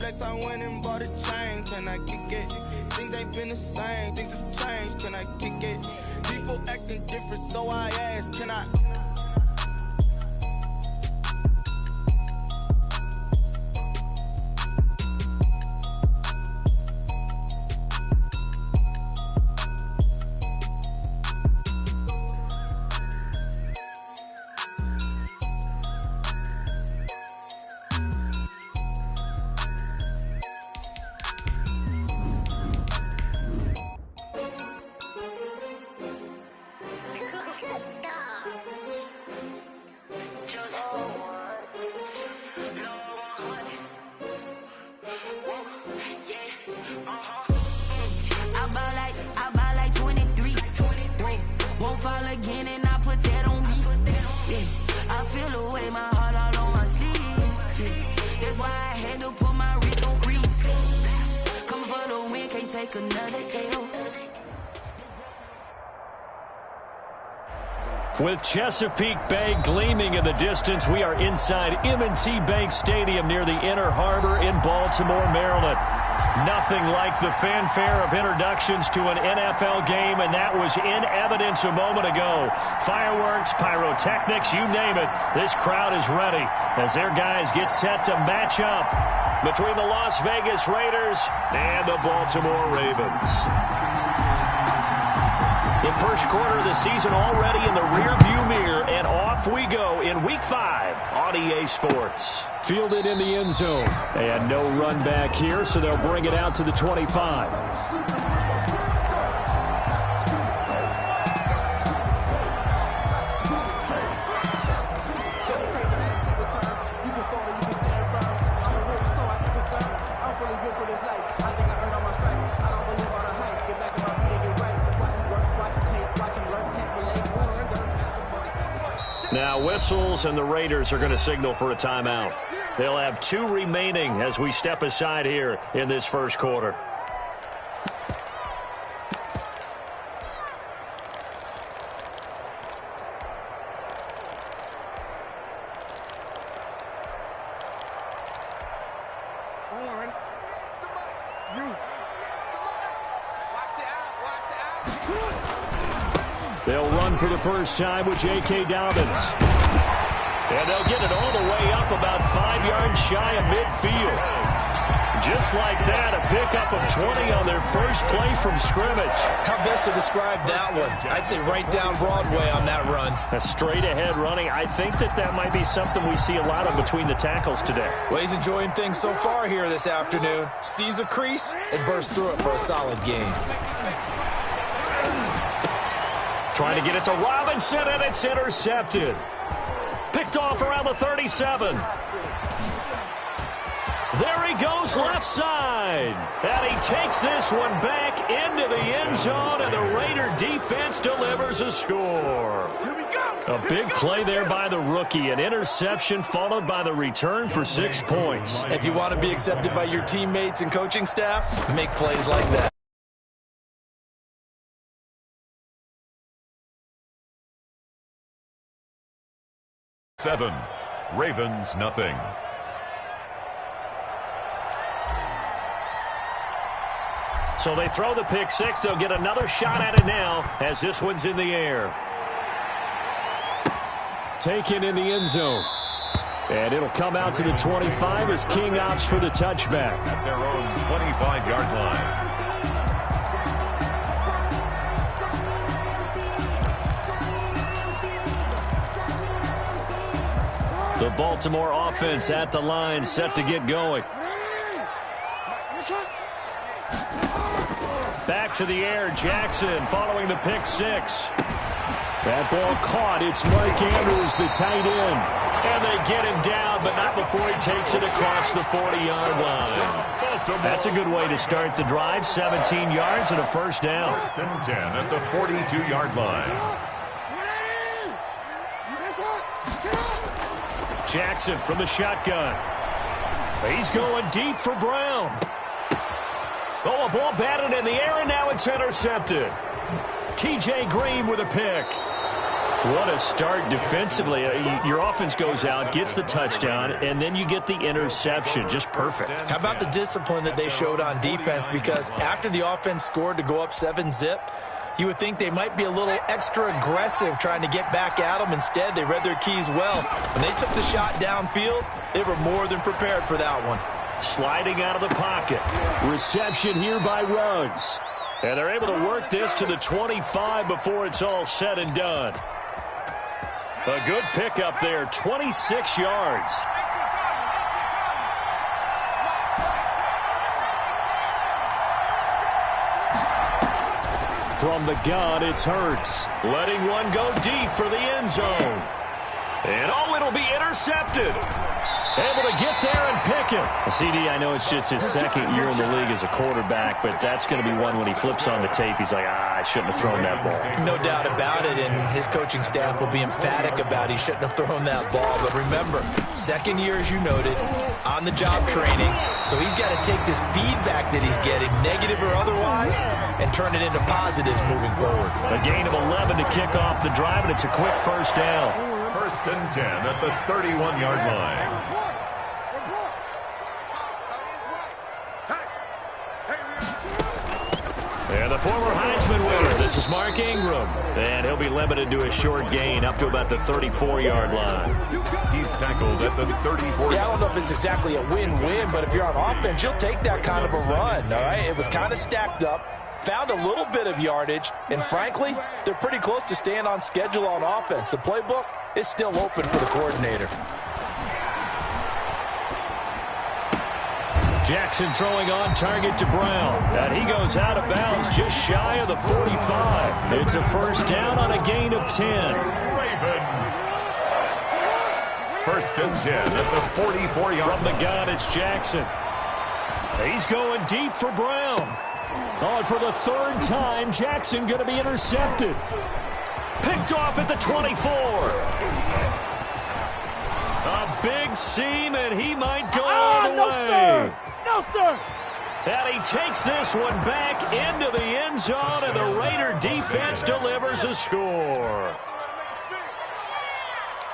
flex, I went and bought a chain. Can I kick it? Things ain't been the same. Things have changed. Can I kick it? People acting different, so I ask, can I? With Chesapeake Bay gleaming in the distance, we are inside M&T Bank Stadium near the Inner Harbor in Baltimore, Maryland. Nothing like the fanfare of introductions to an NFL game, and that was in evidence a moment ago. Fireworks, pyrotechnics, you name it. This crowd is ready as their guys get set to match up between the Las Vegas Raiders and the Baltimore Ravens. The first quarter of the season already in the rearview mirror, and off we go in Week 5 on EA Sports. Fielded in the end zone. And no run back here, so they'll bring it out to the 25. Now whistles, and the Raiders are going to signal for a timeout. They'll have 2 remaining as we step aside here in this first quarter. They'll run for the first time with J.K. Dobbins. And they'll get it all the way up about 5 yards shy of midfield. Just like that, a pickup of 20 on their first play from scrimmage. How best to describe that one? I'd say right down Broadway on that run. A straight-ahead running. I think that might be something we see a lot of between the tackles today. Well, he's enjoying things so far here this afternoon. Sees a crease and bursts through it for a solid gain. Trying to get it to Robinson, and it's intercepted. Picked off around the 37. There he goes left side. And he takes this one back into the end zone, and the Raider defense delivers a score. Here we go. A big play there by the rookie. An interception followed by the return for 6 points. If you want to be accepted by your teammates and coaching staff, make plays like that. Seven. Ravens, nothing. So they throw the pick six. They'll get another shot at it now as this one's in the air. Taken in the end zone. And it'll come out to the 25 as King opts for the touchback. At their own 25-yard line. The Baltimore offense at the line, set to get going. Back to the air, Jackson following the pick six. That ball caught. It's Mike Andrews, the tight end. And they get him down, but not before he takes it across the 40-yard line. That's a good way to start the drive. 17 yards and a first down. First and 10 at the 42-yard line. Jackson from the shotgun. He's going deep for Brown. Oh, a ball batted in the air, and now it's intercepted. T.J. Green with a pick. What a start defensively. Your offense goes out, gets the touchdown, and then you get the interception. Just perfect. How about the discipline that they showed on defense? Because after the offense scored to go up 7-zip, you would think they might be a little extra aggressive trying to get back at them. Instead, they read their keys well. When they took the shot downfield, they were more than prepared for that one. Sliding out of the pocket. Reception here by Ruggs. And they're able to work this to the 25 before it's all said and done. A good pickup there, 26 yards. From the gun, it's Hurts. Letting one go deep for the end zone. And it'll be intercepted. Able to get there and pick it. CD, I know it's just his second year in the league as a quarterback, but that's going to be one when he flips on the tape. He's like, I shouldn't have thrown that ball. No doubt about it, and his coaching staff will be emphatic about he shouldn't have thrown that ball. But remember, second year, as you noted, on-the-job training. So he's got to take this feedback that he's getting, negative or otherwise, and turn it into positives moving forward. A gain of 11 to kick off the drive, and it's a quick first down. First and 10 at the 31-yard line. And the former Heisman winner, this is Mark Ingram. And he'll be limited to a short gain up to about the 34-yard line. He's tackled at the 34. Yeah, I don't know if it's exactly a win-win, but if you're on offense, you'll take that kind of a run, all right? It was kind of stacked up, found a little bit of yardage, and frankly, they're pretty close to staying on schedule on offense. The playbook is still open for the coordinator. Jackson throwing on target to Brown. And he goes out of bounds just shy of the 45. It's a first down on a gain of 10. Raven. First and 10 at the 44-yard line. From the gun, it's Jackson. He's going deep for Brown. Oh, for the third time, Jackson going to be intercepted. Picked off at the 24. A big seam, and he might go all the way. Sir. No, sir. And he takes this one back into the end zone, and the Raider defense delivers a score.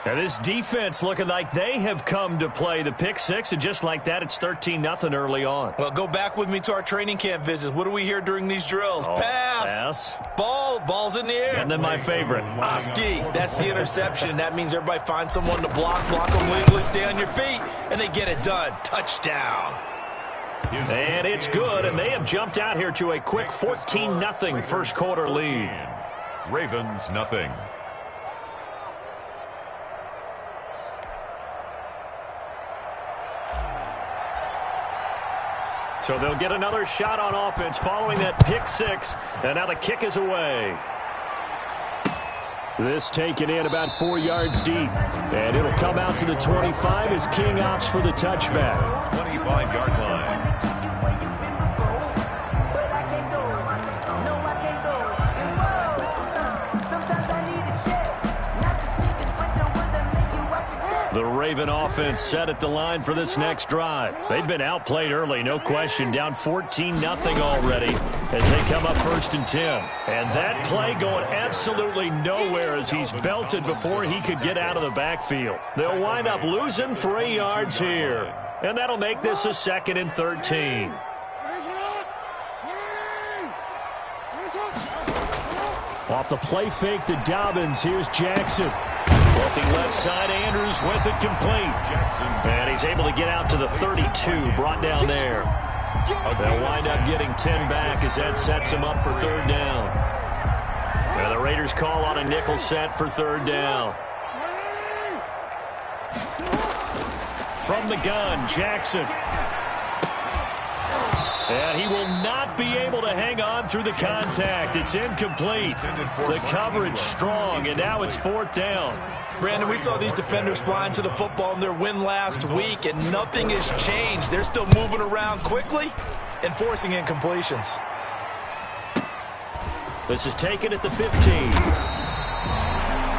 And this defense looking like they have come to play. The pick six, and just like that, it's 13-0 early on. Well, go back with me to our training camp visits. What do we hear during these drills? Pass. Ball's in the air. And then my favorite. Oski, that's the interception. That means everybody finds someone to block them legally, stay on your feet, and they get it done. Touchdown. And it's good, and they have jumped out here to a quick 14-0 first quarter lead. Ravens nothing. So they'll get another shot on offense following that pick six, and now the kick is away. This taken in about 4 yards deep, and it'll come out to the 25 as King opts for the touchback. 25-yard line. The Raven offense set at the line for this next drive. They've been outplayed early, no question. Down 14-0 already as they come up first and 10. And that play going absolutely nowhere as he's belted before he could get out of the backfield. They'll wind up losing 3 yards here. And that'll make this a 2nd and 13. Off the play fake to Dobbins, here's Jackson. Looking left side, Andrews with it complete. And he's able to get out to the 32, brought down there. They'll wind up getting 10 back as that sets him up for 3rd down. And the Raiders call on a nickel set for 3rd down. From the gun, Jackson. And he will not be able to hang on through the contact. It's incomplete. The coverage strong, and now it's 4th down. Brandon, we saw these defenders flying to the football in their win last week, and nothing has changed. They're still moving around quickly and forcing incompletions. This is taken at the 15.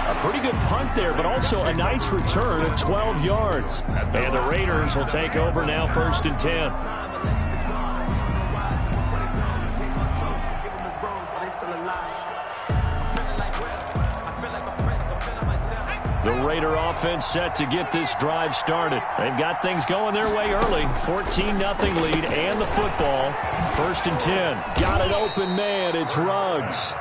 A pretty good punt there, but also a nice return of 12 yards. And the Raiders will take over now 1st and 10. The Raider offense set to get this drive started. They've got things going their way early. 14-0 lead and the football. 1st and 10. Got an open man. It's Ruggs.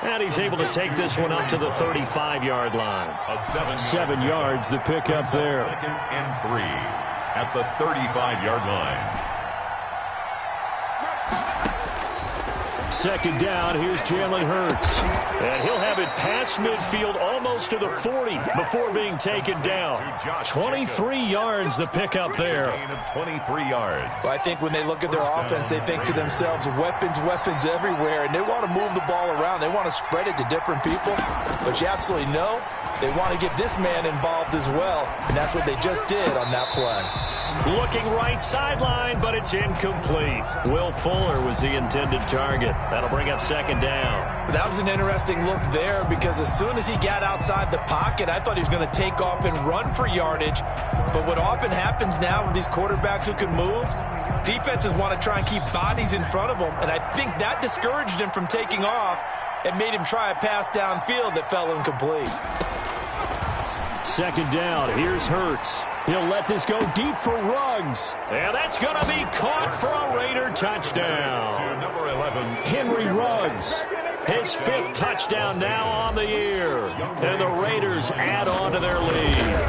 And he's able to take this one up to the 35-yard line. 7 yards, the pickup there. 2nd and 3 at the 35-yard line. 2nd down, here's Jalen Hurts. And he'll have it past midfield almost to the 40 before being taken down. 23 yards, the pickup there. 23 yards. Well, I think when they look at their offense, they think to themselves, weapons everywhere, and they want to move the ball around. They want to spread it to different people. But you absolutely know they want to get this man involved as well, and that's what they just did on that play. Looking right sideline, but it's incomplete. Will Fuller was the intended target. That'll bring up 2nd down. That was an interesting look there because as soon as he got outside the pocket, I thought he was going to take off and run for yardage. But what often happens now with these quarterbacks who can move, defenses want to try and keep bodies in front of them, and I think that discouraged him from taking off and made him try a pass downfield that fell incomplete. 2nd down, here's Hurts. He'll let this go deep for Ruggs. And that's going to be caught for a Raider touchdown. To number 11, Henry Ruggs. His 5th touchdown now on the year. And the Raiders add on to their lead.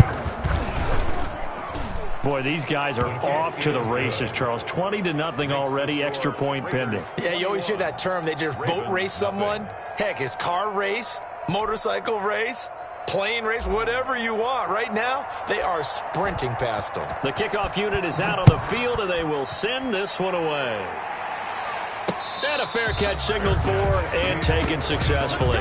Boy, these guys are off to the races, Charles. 20-0 already, extra point pending. Yeah, you always hear that term. They just boat race someone. Heck, it's car race, motorcycle race, plane race, whatever you want. Right now, they are sprinting past them. The kickoff unit is out on the field, and they will send this one away. And a fair catch signaled for and taken successfully.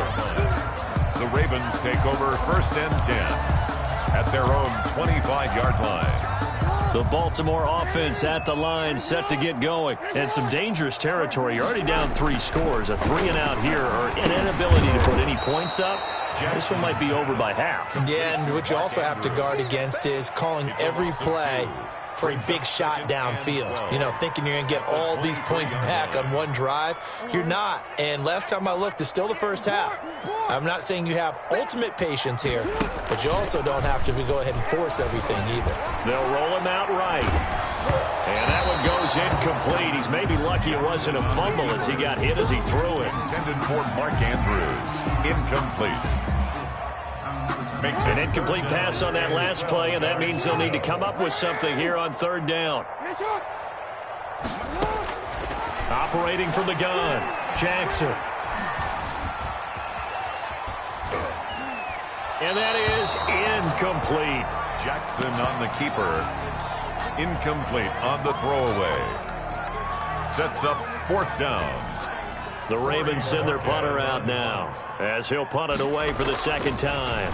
the Ravens take over 1st and 10 at their own 25-yard line. The Baltimore offense at the line, set to get going. And some dangerous territory. You're already down 3 scores. A 3-and-out here, or an inability to put any points up. This one might be over by half. Yeah, and what you also have to guard against is calling every play for a big shot downfield. You know, thinking you're going to get all these points back on one drive. You're not. And last time I looked, it's still the first half. I'm not saying you have ultimate patience here, but you also don't have to go ahead and force everything either. They'll roll him out right. And that one goes incomplete. He's maybe lucky it wasn't a fumble as he got hit as he threw it. Intended for Mark Andrews. Incomplete. An incomplete pass on that last play, and that means they'll need to come up with something here on 3rd down. Operating from the gun, Jackson. And that is incomplete. Jackson on the keeper. Incomplete on the throwaway. Sets up 4th down. The Ravens send their punter out now as he'll punt it away for the 2nd time.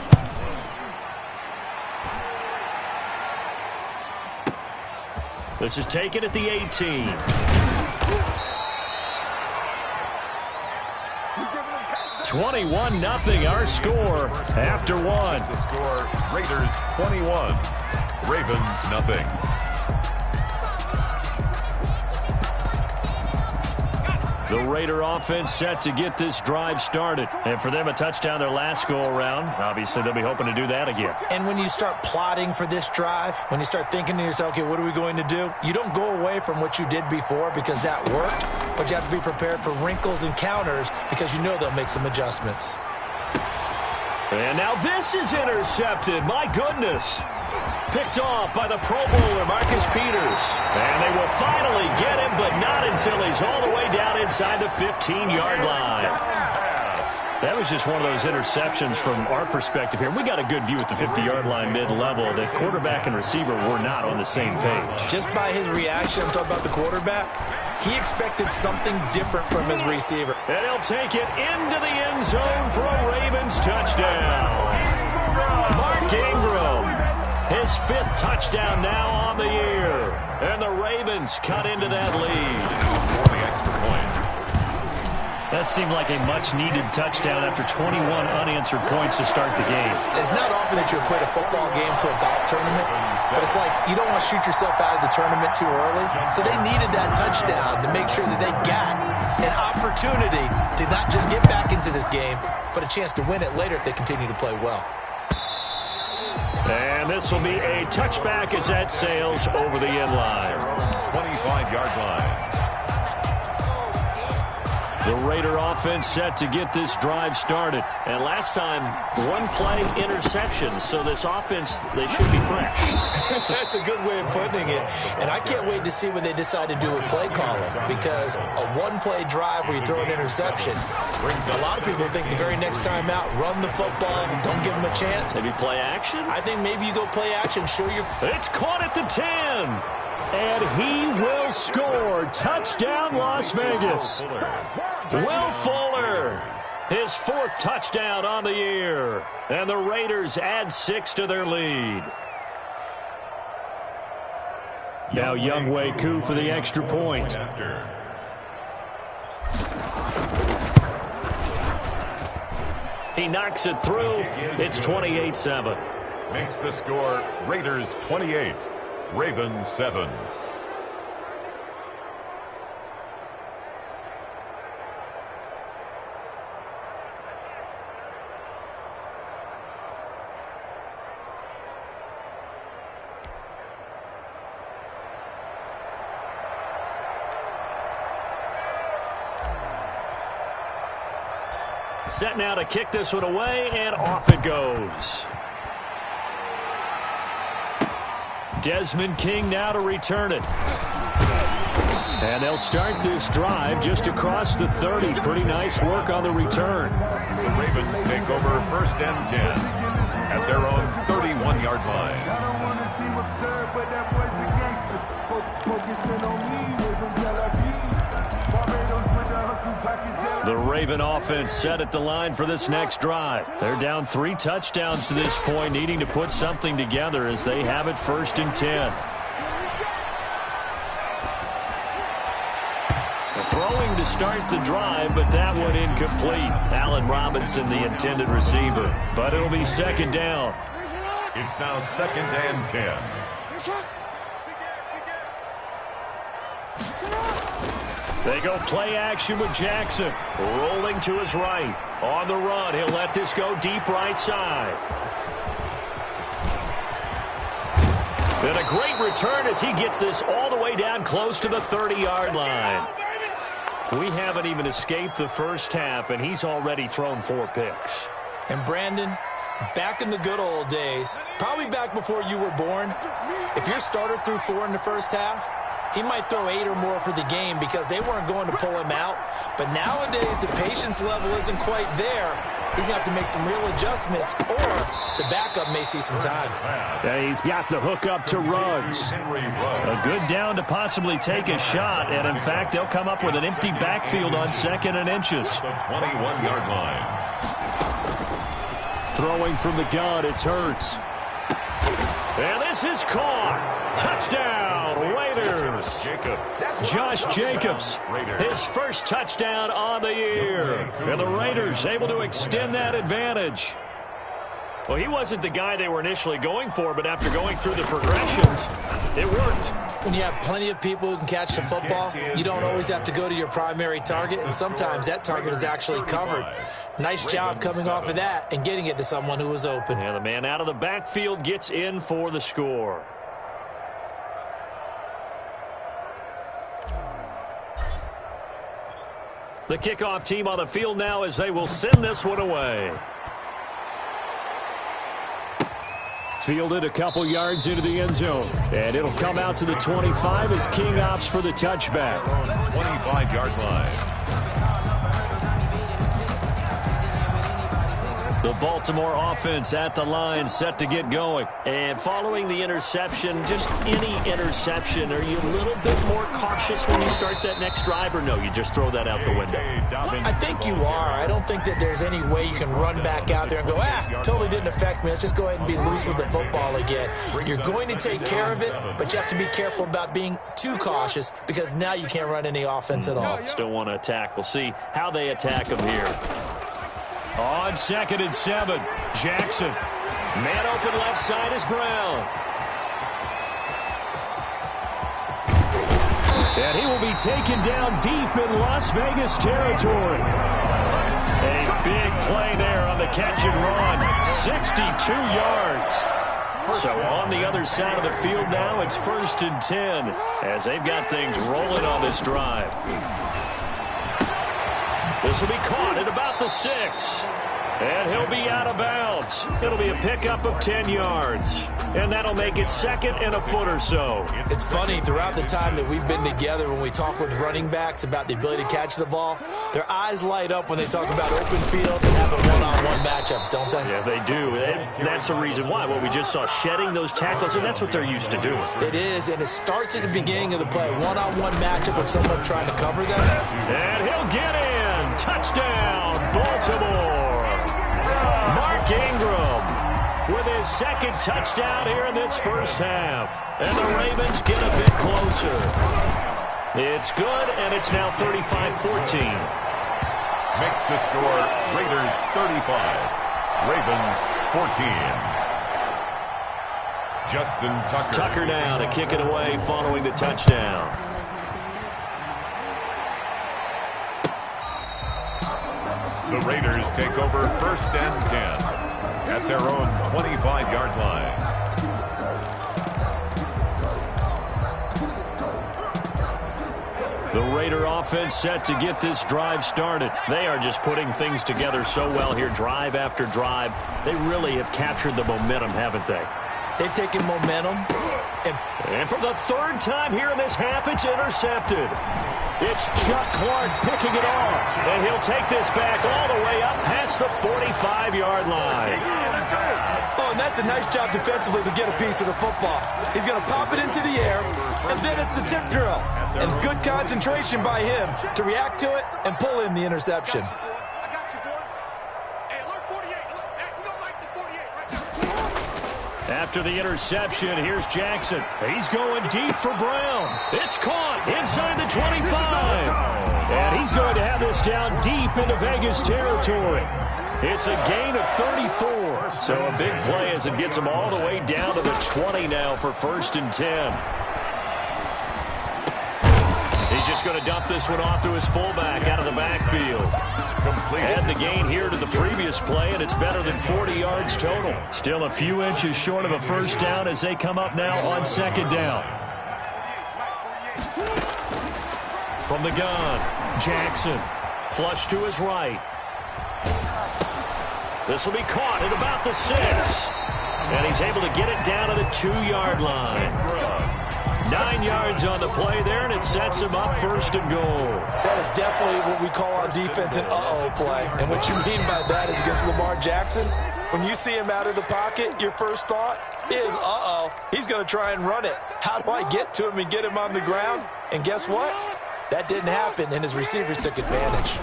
This is taken at the 18. (21-0) our score after one. The score, Raiders 21, Ravens nothing. The Raider offense set to get this drive started. And for them, a touchdown their last go-around. Obviously, they'll be hoping to do that again. And when you start plotting for this drive, when you start thinking to yourself, okay, what are we going to do? You don't go away from what you did before because that worked, but you have to be prepared for wrinkles and counters because you know they'll make some adjustments. And now this is intercepted. My goodness. Picked off by the Pro Bowler, Marcus Peters. And they will finally get him, but not until he's all the way down inside the 15-yard line. That was just one of those interceptions from our perspective here. We got a good view at the 50-yard line mid-level. The quarterback and receiver were not on the same page. Just by his reaction, I'm talking about the quarterback, he expected something different from his receiver. And he'll take it into the end zone for a Ravens touchdown. Mark Ingram. His 5th touchdown now on the year. And the Ravens cut into that lead. For the extra point. That seemed like a much-needed touchdown after 21 unanswered points to start the game. It's not often that you equate a football game to a golf tournament, but it's like you don't want to shoot yourself out of the tournament too early. So they needed that touchdown to make sure that they got an opportunity to not just get back into this game, but a chance to win it later if they continue to play well. And this will be a touchback as that sails over the end line. 25-yard line. The Raider offense set to get this drive started. And last time, one-play interception. So this offense, they should be fresh. That's a good way of putting it. And I can't wait to see what they decide to do with play calling. Because a one-play drive where you throw an interception, a lot of people think the very next time out, run the football, don't give them a chance. Maybe play action? I think maybe you go play action, show your... It's caught at the 10. And he will score. Touchdown, Las Vegas. Will Fuller, his fourth touchdown on the year. And the Raiders add 6 to their lead. Now Younghoe Koo for the extra point. He knocks it through. It's 28-7. Makes the score Raiders 28, Ravens 7. Set now to kick this one away, and off it goes. Desmond King now to return it. And they'll start this drive just across the 30. Pretty nice work on the return. The Ravens take over first and 10 at their own 31-yard line. I don't want to seem absurd, but that boy's a gangster. Focusing on me, we're from Tel Aviv. Barbados with the hustle pockets. The Raven offense set at the line for this next drive. They're down 3 touchdowns to this point, needing to put something together as they have it first and 10. Throwing to start the drive, but that one incomplete. Allen Robinson, the intended receiver. But it'll be second down. It's now second and 10. They go play action with Jackson. Rolling to his right. On the run, he'll let this go deep right side. And a great return as he gets this all the way down close to the 30-yard line. We haven't even escaped the first half, and he's already thrown 4 picks. And Brandon, back in the good old days, probably back before you were born, if your starter threw 4 in the first half, he might throw 8 or more for the game because they weren't going to pull him out. But nowadays, the patience level isn't quite there. He's going to have to make some real adjustments, or the backup may see some time. Yeah, he's got the hook up to Ruggs. A good down to possibly take a shot, and in fact, they'll come up with an empty backfield on 2nd and inches. The 21-yard line. Throwing from the gun, it's Hurts. And this is caught. Touchdown, Raiders. Josh Jacobs, his first touchdown on the year. And the Raiders able to extend that advantage. Well, he wasn't the guy they were initially going for, but after going through the progressions, it worked. When you have plenty of people who can catch the football, you don't always have to go to your primary target, and sometimes that target is actually covered. Nice job coming off of that and getting it to someone who was open. And the man out of the backfield gets in for the score. The kickoff team on the field now as they will send this one away. Fielded a couple yards into the end zone. And it'll come out to the 25 as King opts for the touchback. 25-yard line. The Baltimore offense at the line set to get going. And following the interception, just any interception, are you a little bit more cautious when you start that next drive, or no, you just throw that out the window? I think you are. I don't think that there's any way you can run back out there and go, totally didn't affect me. Let's just go ahead and be loose with the football again. You're going to take care of it, but you have to be careful about being too cautious because now you can't run any offense at all. Still want to attack. We'll see how they attack them here. On 2nd and 7, Jackson. Man open left side is Brown. And he will be taken down deep in Las Vegas territory. A big play there on the catch and run. 62 yards. So on the other side of the field now, it's 1st and 10 as they've got things rolling on this drive. This will be caught at about the 6. And he'll be out of bounds. It'll be a pickup of 10 yards. And that'll make it 2nd and a foot or so. It's funny, throughout the time that we've been together, when we talk with running backs about the ability to catch the ball, their eyes light up when they talk about open field and having one-on-one matchups, don't they? Yeah, they do. And that's the reason why. What we just saw, shedding those tackles, and that's what they're used to doing. It is, and it starts at the beginning of the play. One-on-one matchup of someone trying to cover them. And he'll get in. Touchdown, Baltimore. Mark Ingram with his 2nd touchdown here in this first half. And the Ravens get a bit closer. It's good, and it's now 35-14. Makes the score Raiders 35, Ravens 14. Justin Tucker. Tucker now to kick it away following the touchdown. The Raiders take over 1st and 10 at their own 25-yard line. The Raider offense set to get this drive started. They are just putting things together so well here, drive after drive. They really have captured the momentum, haven't they? They've taken momentum. And for the 3rd time here in this half, it's intercepted. It's Chuck Clark picking it off. And he'll take this back all the way up past the 45-yard line. Oh, and that's a nice job defensively to get a piece of the football. He's going to pop it into the air, and then it's the tip drill. And good concentration by him to react to it and pull in the interception. After the interception, here's Jackson. He's going deep for Brown. It's caught inside the 25. And he's going to have this down deep into Vegas territory. It's a gain of 34. So a big play as it gets him all the way down to the 20 now for 1st and 10. He's just going to dump this one off to his fullback out of the backfield. Add the gain here to the previous play, and it's better than 40 yards total. Still a few inches short of a first down as they come up now on 2nd down. From the gun, Jackson. Flush to his right. This will be caught at about the 6. And he's able to get it down to the 2-yard line. 9 yards on the play there, and it sets him up 1st and goal. That is definitely what we call on defense an uh-oh play. And what you mean by that is against Lamar Jackson, when you see him out of the pocket, your first thought is, uh-oh, he's going to try and run it. How do I get to him and get him on the ground? And guess what? That didn't happen, and his receivers took advantage.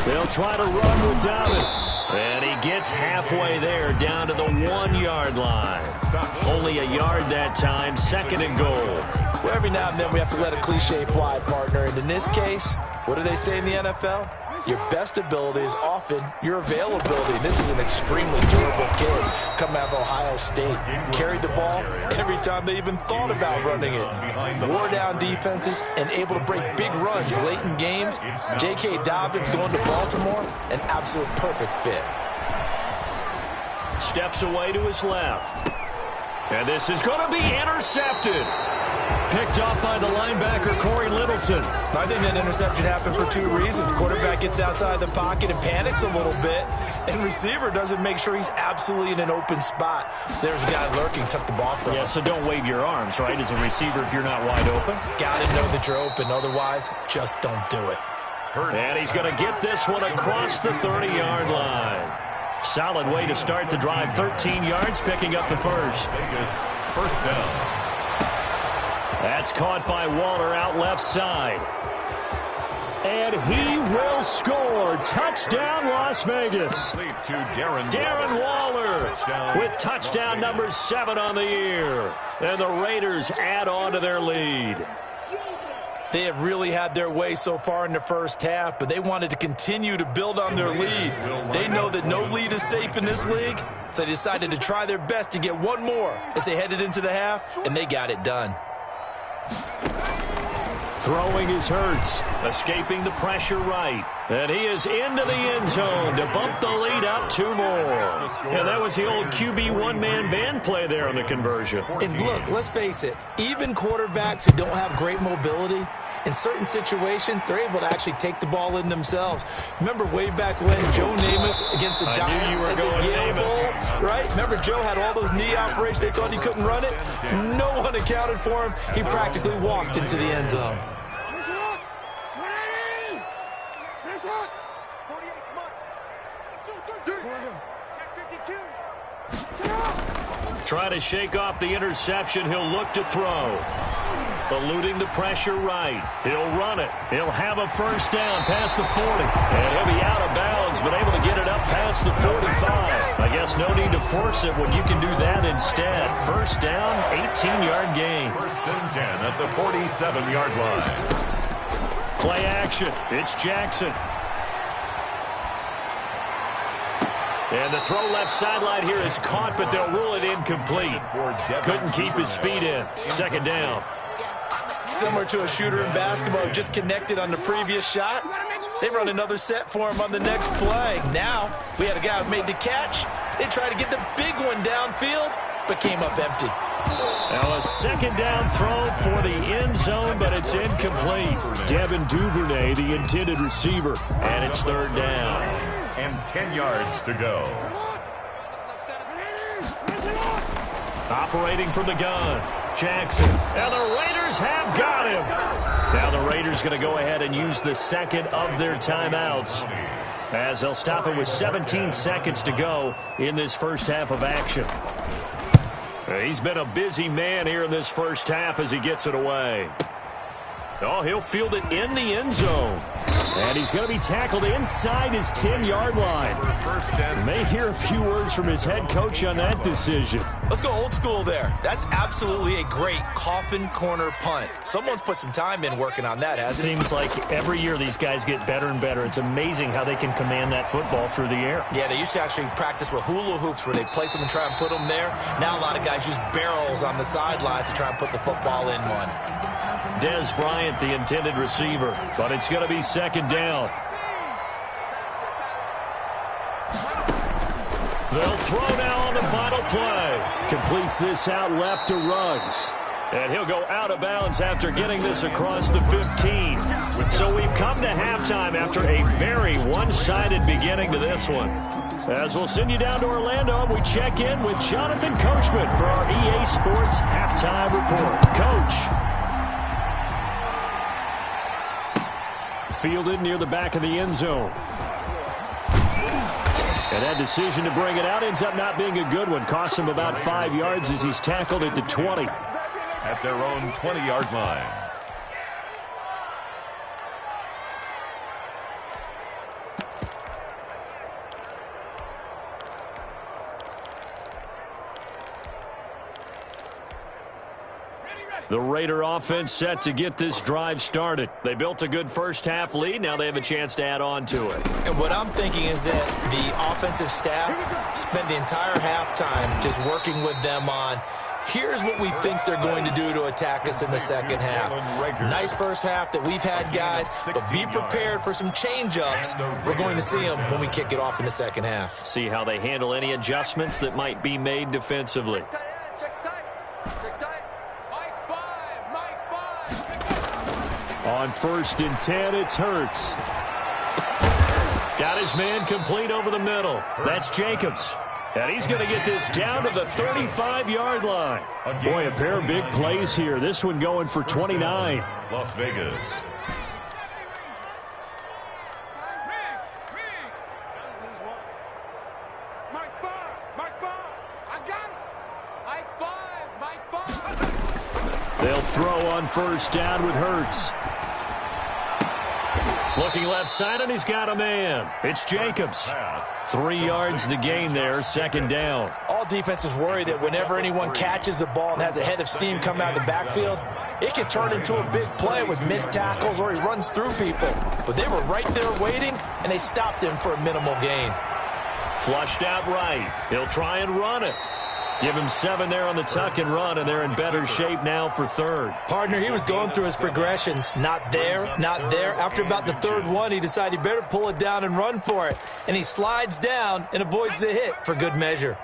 They'll try to run with Dobbins. And he gets halfway there, down to the 1-yard line. Only a yard that time, 2nd and goal. Well, every now and then we have to let a cliche fly, partner. And in this case, what do they say in the NFL? Your best ability is often your availability. And this is an extremely durable kid coming out of Ohio State. Carried the ball every time they even thought about running it. Wore down defenses and able to break big runs late in games. J.K. Dobbins going to Baltimore, an absolute perfect fit. Steps away to his left. And this is going to be intercepted. Picked off by the linebacker, Corey Littleton. I think that interception happened for 2 reasons. Quarterback gets outside the pocket and panics a little bit, and receiver doesn't make sure he's absolutely in an open spot. So there's a guy lurking, took the ball from him. Yeah, so don't wave your arms, right, as a receiver if you're not wide open. Got to know that you're open. Otherwise, just don't do it. And he's going to get this one across the 30-yard line. Solid way to start the drive. 13 yards, picking up the first. Vegas, 1st down. That's caught by Waller out left side. And he will score. Touchdown, Las Vegas. To Darren Waller with touchdown number 7 on the year. And the Raiders add on to their lead. They have really had their way so far in the first half, but they wanted to continue to build on their lead. They know that no lead is safe in this league, so they decided to try their best to get one more as they headed into the half, and they got it done. Throwing is Hurts, escaping the pressure right. And he is into the end zone to bump the lead up 2 more. And that was the old QB one-man band play there on the conversion. And look, let's face it, even quarterbacks who don't have great mobility, in certain situations, they're able to actually take the ball in themselves. Remember way back when Joe Namath against the Giants at the Yale Bowl, right? Remember Joe had all those knee operations. They thought he couldn't run it. No one accounted for him. He practically walked into the end zone. Trying to shake off the interception. He'll look to throw. Eluding the pressure right. He'll run it. He'll have a first down past the 40. And he'll be out of bounds, but able to get it up past the 45. I guess no need to force it when you can do that instead. First down, 18-yard gain. First and 10 at the 47-yard line. Play action. It's Jackson. And the throw left sideline here is caught, but they'll rule it incomplete. Couldn't keep his feet in. Second down. Similar to a shooter in basketball who just connected on the previous shot. They run another set for him on the next play. Now, we had a guy who made the catch. They tried to get the big one downfield, but came up empty. Now a second down throw for the end zone, but it's incomplete. Devin Duvernay, the intended receiver, and it's third down. And 10 yards to go. Operating from the gun, Jackson. And the Raiders have got him. Now the Raiders going to go ahead and use the second of their timeouts, as they'll stop it with 17 seconds to go in this first half of action. He's been a busy man here in this first half as he gets it away. Oh, he'll field it in the end zone. And he's going to be tackled inside his 10-yard line. May hear a few words from his head coach on that decision. Let's go old school there. That's absolutely a great coffin corner punt. Someone's put some time in working on that, hasn't it? Seems like every year these guys get better and better. It's amazing how they can command that football through the air. Yeah, they used to actually practice with hula hoops where they place them and try and put them there. Now a lot of guys use barrels on the sidelines to try and put the football in one. Dez Bryant, the intended receiver, but it's going to be second down. They'll throw now on the final play. Completes this out left to Ruggs. And he'll go out of bounds after getting this across the 15. So we've come to halftime after a very one-sided beginning to this one. As we'll send you down to Orlando, we check in with Jonathan Coachman for our EA Sports Halftime Report. Coach. Fielded near the back of the end zone. And that decision to bring it out ends up not being a good one. Costs him about 5 yards as he's tackled at the 20. At their own 20-yard line. The Raider offense set to get this drive started. They built a good first-half lead. Now they have a chance to add on to it. And what I'm thinking is that the offensive staff spent the entire halftime just working with them on, here's what we think they're going to do to attack us in the second half. Nice first half that we've had, guys, but be prepared for some change-ups. We're going to see them when we kick it off in the second half. See how they handle any adjustments that might be made defensively. On first and 10, it's Hurts. Got his man complete over the middle. That's Jacobs. And he's going to get this down to the 35-yard line. Boy, a pair of big plays here. This one going for 29. Las Vegas. They'll throw on first down with Hurts. Looking left side, and he's got a man. It's Jacobs. 3 yards the gain there, second down. All defenses worry that whenever anyone catches the ball and has a head of steam come out of the backfield, it can turn into a big play with missed tackles or he runs through people. But they were right there waiting, and they stopped him for a minimal gain. Flushed out right. He'll try and run it. Give him 7 there on the tuck and run, and they're in better shape now for third. Partner, he was going through his progressions. Not there, not there. After about the third one, he decided he better pull it down and run for it. And he slides down and avoids the hit for good measure.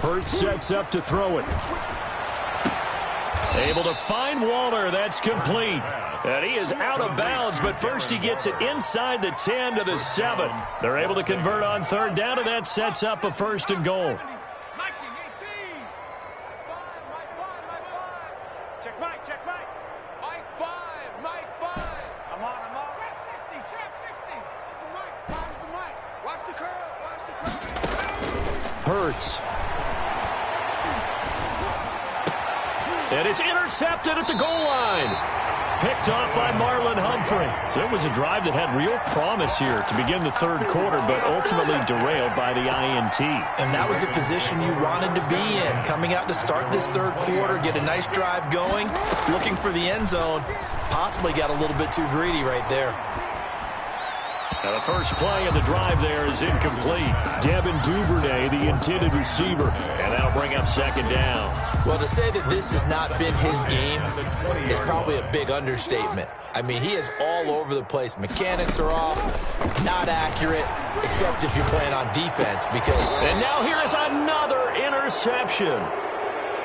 Hurts sets up to throw it. Able to find Walter. That's complete. And he is out of bounds, but first he gets it inside the 10 to the 7. They're able to convert on third down, and that sets up a 1st and goal. Hurts. And it's intercepted at the goal line. Picked off by Marlon Humphrey. So it was a drive that had real promise here to begin the third quarter, but ultimately derailed by the INT. And that was the position you wanted to be in. Coming out to start this third quarter, get a nice drive going, looking for the end zone. Possibly got a little bit too greedy right there. Now the first play of the drive there is incomplete. Devin Duvernay, the intended receiver, and that'll bring up 2nd down. Well, to say that this has not been his game is probably a big understatement. I mean, he is all over the place. Mechanics are off, not accurate, except if you're playing on defense. And now here is another interception.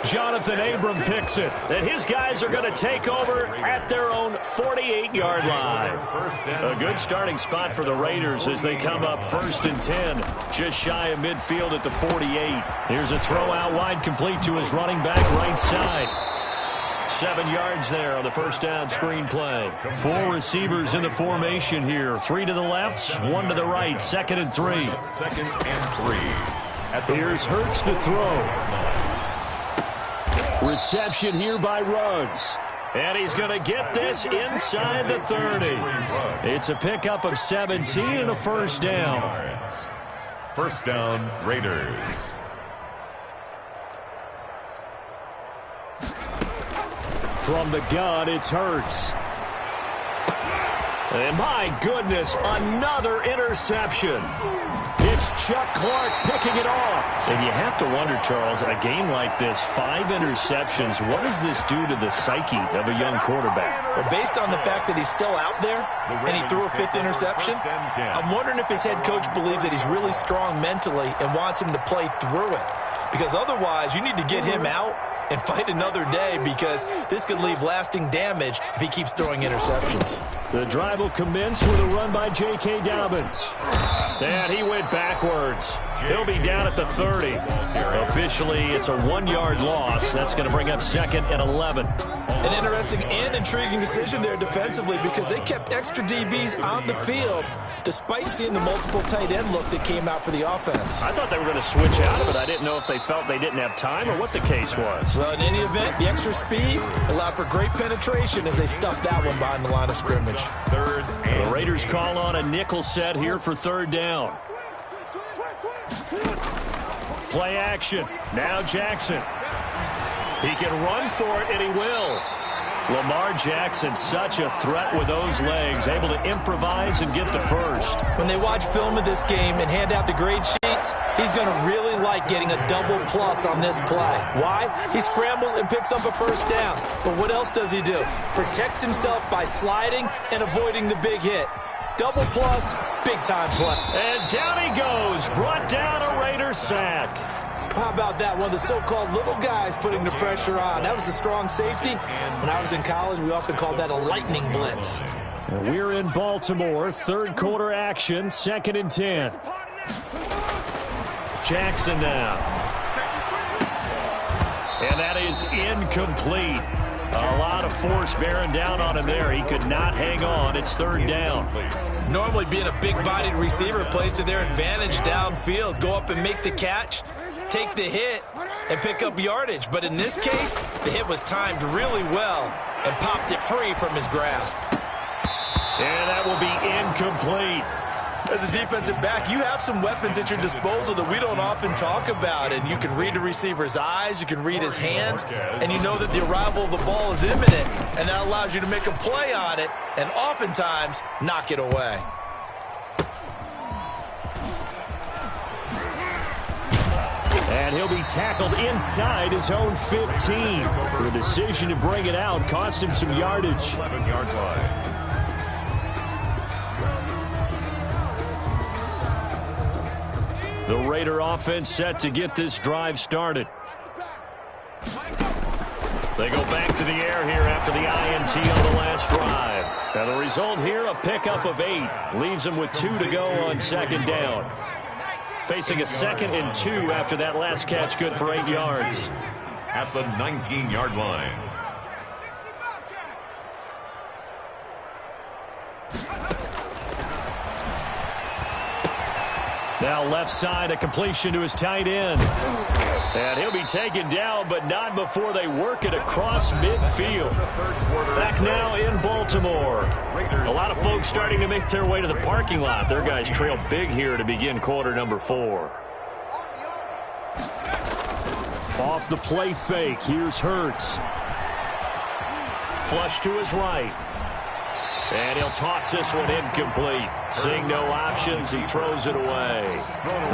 Jonathan Abram picks it, and his guys are going to take over at their own 48-yard line. A good starting spot for the Raiders as they come up 1st and 10, just shy of midfield at the 48. Here's a throw out wide, complete to his running back right side. 7 yards there on the first down screen play. 4 receivers in the formation here. 3 to the left, 1 to the right. 2nd and 3. 2nd and 3. Here's Hurts to throw. Reception here by Ruggs. And he's going to get this inside the 30. It's a pickup of 17 and a 1st down. 1st down, Raiders. From the gun, it's Hurts. And my goodness, another interception. It's Chuck Clark picking it off. And you have to wonder, Charles, in a game like this, 5 interceptions, what does this do to the psyche of a young quarterback? Well, based on the fact that he's still out there and he threw a 5th interception, I'm wondering if his head coach believes that he's really strong mentally and wants him to play through it. Because otherwise, you need to get him out and fight another day, because this could leave lasting damage if he keeps throwing interceptions. The drive will commence with a run by J.K. Dobbins. And he went backwards. He'll be down at the 30. Officially, it's a 1-yard loss. That's going to bring up 2nd and 11. An interesting and intriguing decision there defensively, because they kept extra DBs on the field despite seeing the multiple tight end look that came out for the offense. I thought they were going to switch out of it. I didn't know if they felt they didn't have time or what the case was. Well, in any event, the extra speed allowed for great penetration as they stuffed that one behind the line of scrimmage. The Raiders call on a nickel set here for 3rd down. Play action. Now Jackson. He can run for it, and he will. Lamar Jackson, such a threat with those legs, able to improvise and get the first. When they watch film of this game and hand out the grade sheets, he's going to really like getting a double plus on this play. Why? He scrambles and picks up a 1st down. But what else does he do? Protects himself by sliding and avoiding the big hit. Double plus, big-time play. And down he goes, brought down a Raider sack. How about that? One of the so-called little guys putting the pressure on. That was a strong safety. When I was in college, we often called that a lightning blitz. We're in Baltimore, 3rd quarter action, 2nd and 10. Jackson now. And that is incomplete. A lot of force bearing down on him there. He could not hang on. It's 3rd down. Normally being a big-bodied receiver plays to their advantage downfield. Go up and make the catch, take the hit, and pick up yardage. But in this case, the hit was timed really well and popped it free from his grasp. And that will be incomplete. As a defensive back, you have some weapons at your disposal that we don't often talk about. And you can read the receiver's eyes, you can read his hands, and you know that the arrival of the ball is imminent. And that allows you to make a play on it and oftentimes knock it away. And he'll be tackled inside his own 15. The decision to bring it out cost him some yardage. 11-yard line. The Raider offense set to get this drive started. They go back to the air here after the INT on the last drive. Now the result here, a pickup of 8. Leaves them with 2 to go on second down. Facing a 2nd and 2 after that last catch, good for 8 yards. At the 19-yard line. Now left side, a completion to his tight end. And he'll be taken down, but not before they work it across midfield. Back now in Baltimore. A lot of folks starting to make their way to the parking lot. Their guys trail big here to begin quarter number 4. Off the play fake, here's Hurts. Flush to his right. And he'll toss this one incomplete. Seeing no options, he throws it away.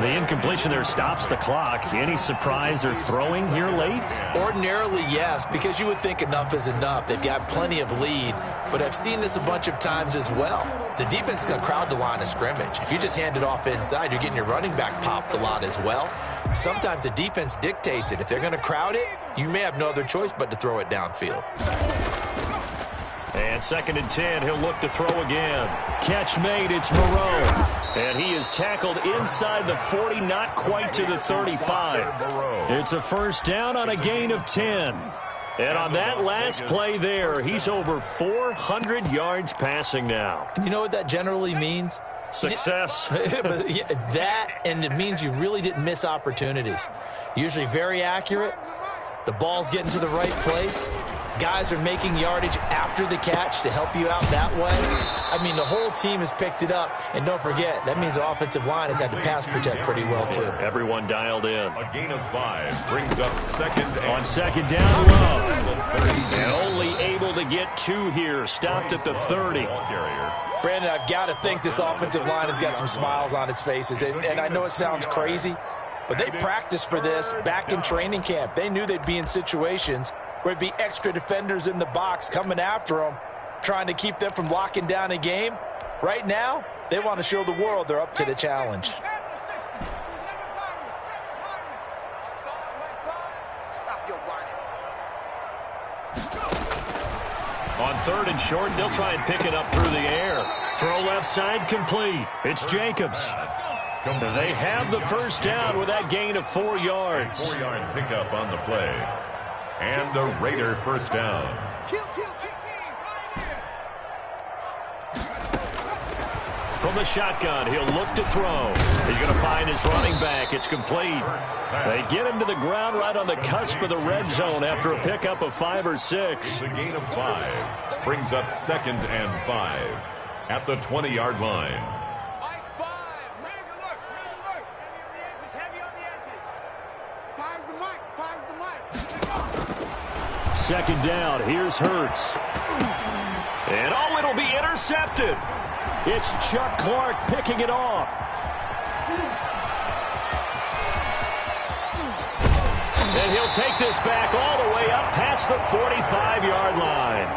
The incompletion there stops the clock. Any surprise they're throwing here late? Ordinarily, yes, because you would think enough is enough. They've got plenty of lead, but I've seen this a bunch of times as well. The defense is going to crowd the line of scrimmage. If you just hand it off inside, you're getting your running back popped a lot as well. Sometimes the defense dictates it. If they're going to crowd it, you may have no other choice but to throw it downfield. And 2nd and 10, he'll look to throw again. Catch made, it's Moreau. And he is tackled inside the 40, not quite to the 35. It's a first down on a gain of 10. And on that last play there, he's over 400 yards passing now. You know what that generally means? Success. That, and it means you really didn't miss opportunities. Usually very accurate. The ball's getting to the right place. Guys are making yardage after the catch to help you out that way. I mean, the whole team has picked it up. And don't forget, that means the offensive line has had to pass protect pretty well, too. Everyone dialed in. A gain of 5 brings up 2nd and... On 2nd down, Love. And only able to get 2 here. Stopped at the 30. Brandon, I've got to think this offensive line has got some smiles on its faces. And I know it sounds crazy, but they practiced for this back in training camp. They knew they'd be in situations where it'd be extra defenders in the box coming after them, trying to keep them from locking down a game. Right now, they want to show the world they're up to the challenge. On 3rd and short, they'll try and pick it up through the air. Throw left side complete. It's Jacobs. They have the first down with that gain of 4 yards. 4-yard pickup on the play. And a Raider first down. From the shotgun, he'll look to throw. He's going to find his running back. It's complete. They get him to the ground right on the cusp of the red zone after a pickup of 5 or 6. The gain of 5 brings up 2nd and 5 at the 20-yard line. Second down, here's Hurts. And oh, it'll be intercepted. It's Chuck Clark picking it off. And he'll take this back all the way up past the 45-yard line.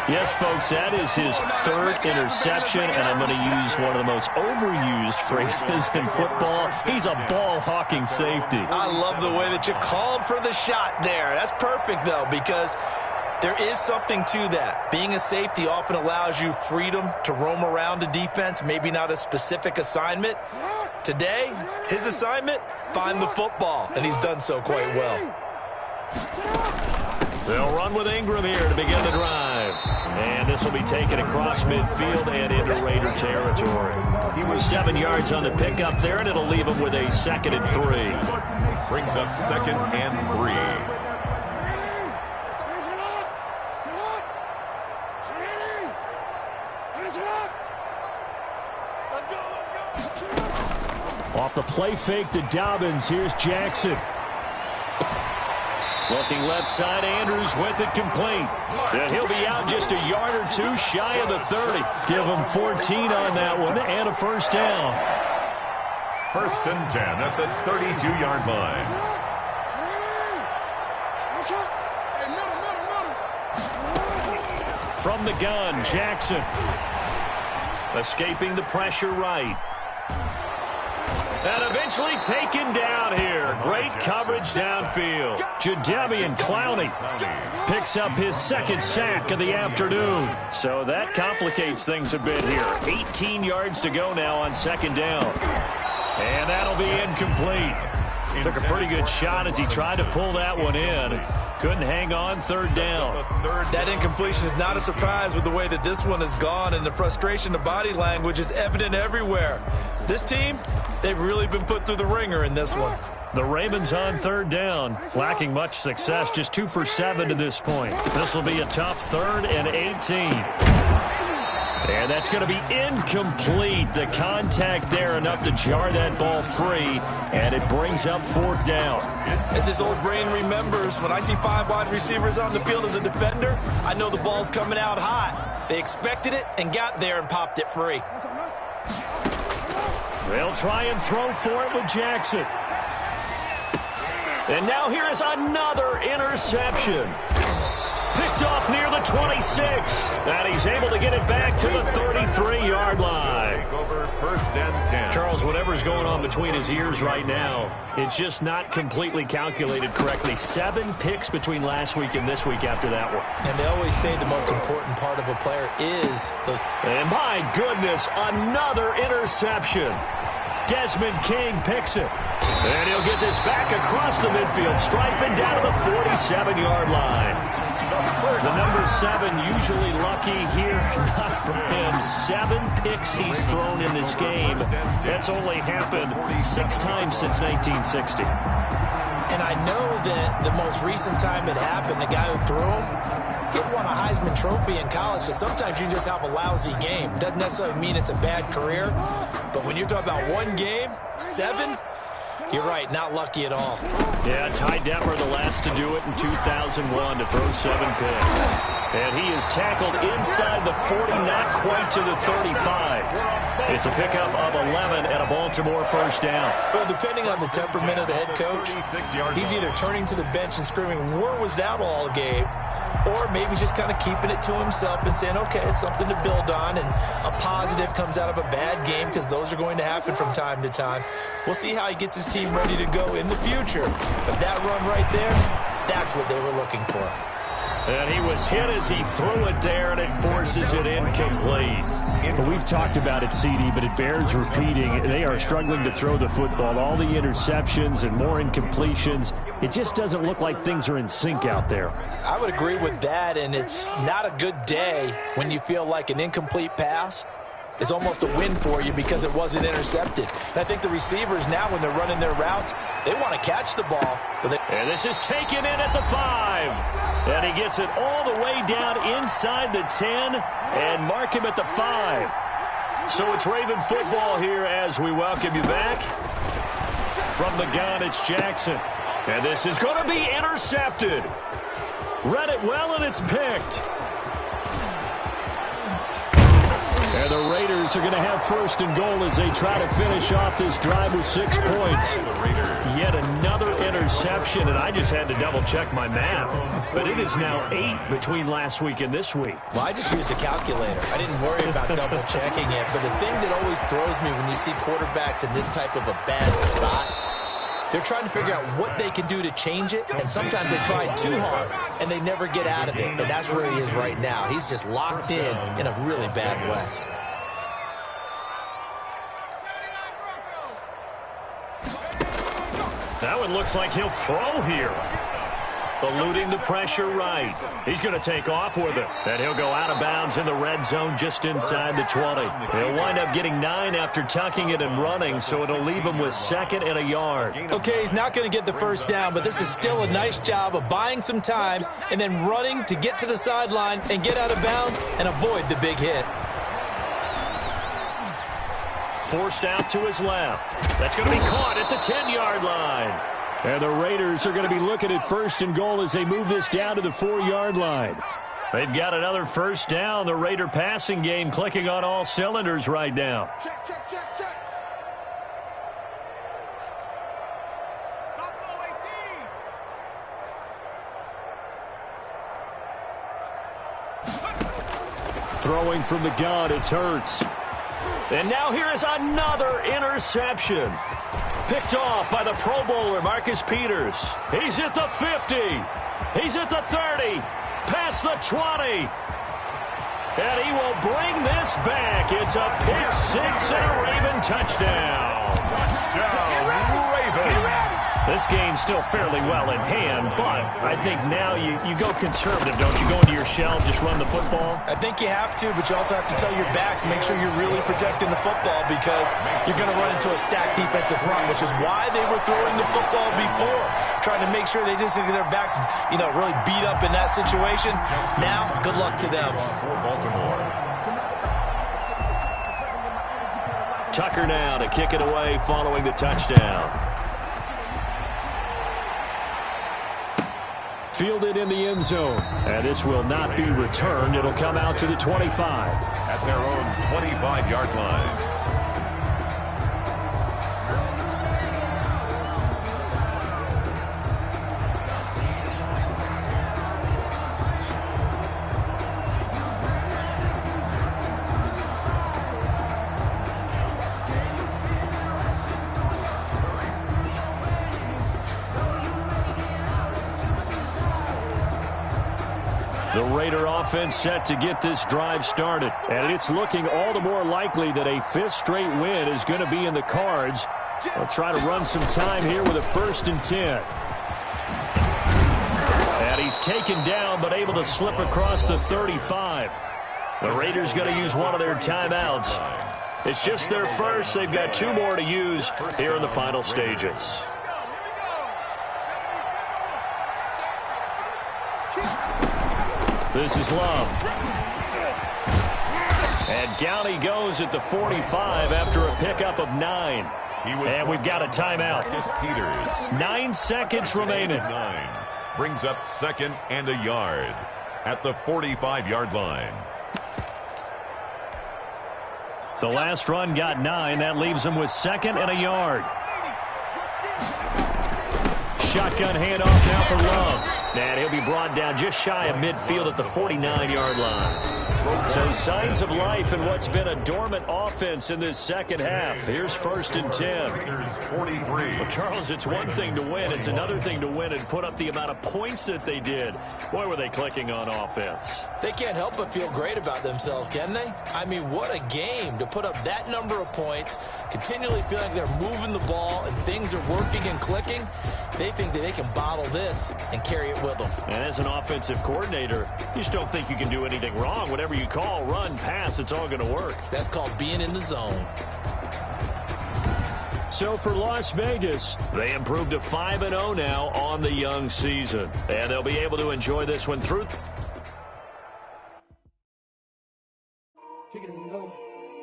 Yes, folks, that is his 3rd interception, and I'm going to use one of the most overused phrases in football. He's a ball-hawking safety. I love the way that you called for the shot there. That's perfect, though, because there is something to that. Being a safety often allows you freedom to roam around a defense, maybe not a specific assignment. Today, his assignment, find the football, and he's done so quite well. They'll run with Ingram here to begin the drive. And this will be taken across midfield and into Raider territory. He was 7 yards on the pickup there, and it'll leave him with a 2nd and 3. Brings up 2nd and 3. Off the play fake to Dobbins, here's Jackson. Looking left side, Andrews with it complete. And he'll be out just a yard or 2 shy of the 30. Give him 14 on that one and a first down. First and 10 at the 32-yard line. From the gun, Jackson. Escaping the pressure right. And eventually taken down here. Great coverage downfield. Jadeveon Clowney picks up his second sack of the afternoon. So that complicates things a bit here. 18 yards to go now on second down. And that'll be incomplete. Took a pretty good shot as he tried to pull that one in. Couldn't hang on, third down. That incompletion is not a surprise with the way that this one has gone, and the frustration, the body language is evident everywhere. This team, they've really been put through the ringer in this one. The Ravens on third down, lacking much success, just 2 for 7 to this point. This will be a tough 3rd and 18. And that's going to be incomplete. The contact there enough to jar that ball free, and it brings up 4th down. As this old brain remembers, when I see 5 wide receivers on the field as a defender, I know the ball's coming out hot. They expected it and got there and popped it free. They'll try and throw for it with Jackson. And now here is another interception. Picked off near the 26. And he's able to get it back to the 33-yard line. Over first and 10. Charles, whatever's going on between his ears right now, it's just not completely calculated correctly. 7 picks between last week and this week after that one. And they always say the most important part of a player is those. And my goodness, another interception. Desmond King picks it. And he'll get this back across the midfield stripe and down to the 47-yard line. The number 7 usually lucky here. Not for him. 7 picks he's thrown in this game. That's only happened 6 times since 1960. And I know that the most recent time it happened, the guy who threw him, he won a Heisman Trophy in college, so sometimes you just have a lousy game. Doesn't necessarily mean it's a bad career, but when you're talking about one game, 7, you're right, not lucky at all. Yeah, Ty Detmer, the last to do it in 2001 to throw 7 picks. And he is tackled inside the 40, not quite to the 35. It's a pickup of 11 and a Baltimore first down. Well, depending on the temperament of the head coach, he's either turning to the bench and screaming, "Where was that all game?" Or maybe just kind of keeping it to himself and saying, okay, it's something to build on, and a positive comes out of a bad game, because those are going to happen from time to time. We'll see how he gets his team ready to go in the future. But that run right there, that's what they were looking for. And he was hit as he threw it there, and it forces it incomplete. But we've talked about it, CD, but it bears repeating. They are struggling to throw the football. All the interceptions and more incompletions. It just doesn't look like things are in sync out there. I would agree with that, and it's not a good day when you feel like an incomplete pass is almost a win for you because it wasn't intercepted. And I think the receivers now, when they're running their routes, they want to catch the ball. And this is taken in at the 5. And he gets it all the way down inside the 10 and mark him at the 5. So it's Raven football here as we welcome you back. From the gun, it's Jackson. And this is going to be intercepted. Read it well, and it's picked. And the Raiders are going to have first and goal as they try to finish off this drive with 6 points. Yet another interception, and I just had to double-check my math. But it is now 8 between last week and this week. Well, I just used a calculator. I didn't worry about double-checking it. But the thing that always throws me when you see quarterbacks in this type of a bad spot, they're trying to figure out what they can do to change it, and sometimes they try too hard, and they never get out of it. And that's where he is right now. He's just locked in a really bad way. That one looks like he'll throw here. Eluding the pressure right. He's going to take off with it. And he'll go out of bounds in the red zone just inside the 20. He'll wind up getting 9 after tucking it and running, so it'll leave him with 2nd and a yard. Okay, he's not going to get the first down, but this is still a nice job of buying some time and then running to get to the sideline and get out of bounds and avoid the big hit. Forced out to his left. That's going to be caught at the 10-yard line. And the Raiders are going to be looking at first and goal as they move this down to the 4-yard line. They've got another first down. The Raider passing game clicking on all cylinders right now. Check. Throwing from the gun, it's Hurts. And now here is another interception. Picked off by the Pro Bowler, Marcus Peters. He's at the 50. He's at the 30. Past the 20. And he will bring this back. It's a pick six and a Raven touchdown. Touchdown, Ravens. This game's still fairly well in hand, but I think now you go conservative, don't you? Go into your shell, just run the football? I think you have to, but you also have to tell your backs, make sure you're really protecting the football because you're going to run into a stacked defensive front, which is why they were throwing the football before, trying to make sure they just get their backs, really beat up in that situation. Now, good luck to them. For Baltimore. Tucker now to kick it away following the touchdown. Fielded in the end zone. And this will not be returned. It'll come out to the 25. At their own 25-yard line. The Raider offense set to get this drive started. And it's looking all the more likely that a fifth straight win is going to be in the cards. They'll try to run some time here with a 1st and 10. And he's taken down but able to slip across the 35. The Raiders going to use one of their timeouts. It's just their first. They've got 2 more to use here in the final stages. This is Love. And down he goes at the 45 after a pickup of 9. And we've got a timeout. Peters. 9 seconds remaining. 9 brings up 2nd and a yard at the 45-yard line. The last run got 9. That leaves him with 2nd and a yard. Shotgun handoff now for Love. And he'll be brought down just shy of midfield at the 49-yard line. So signs of life in what's been a dormant offense in this second half. Here's 1st and 10. 43. Well, Charles, it's one thing to win. It's another thing to win and put up the amount of points that they did. Boy, were they clicking on offense. They can't help but feel great about themselves, can they? I mean, what a game to put up that number of points, continually feel like they're moving the ball and things are working and clicking. They think that they can bottle this and carry it with them. And as an offensive coordinator, you just don't think you can do anything wrong. Whatever you call, run, pass, it's all going to work. That's called being in the zone. So for Las Vegas, they improved to 5-0 now on the young season. And they'll be able to enjoy this one through. Kick it and go.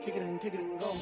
Kick it and go.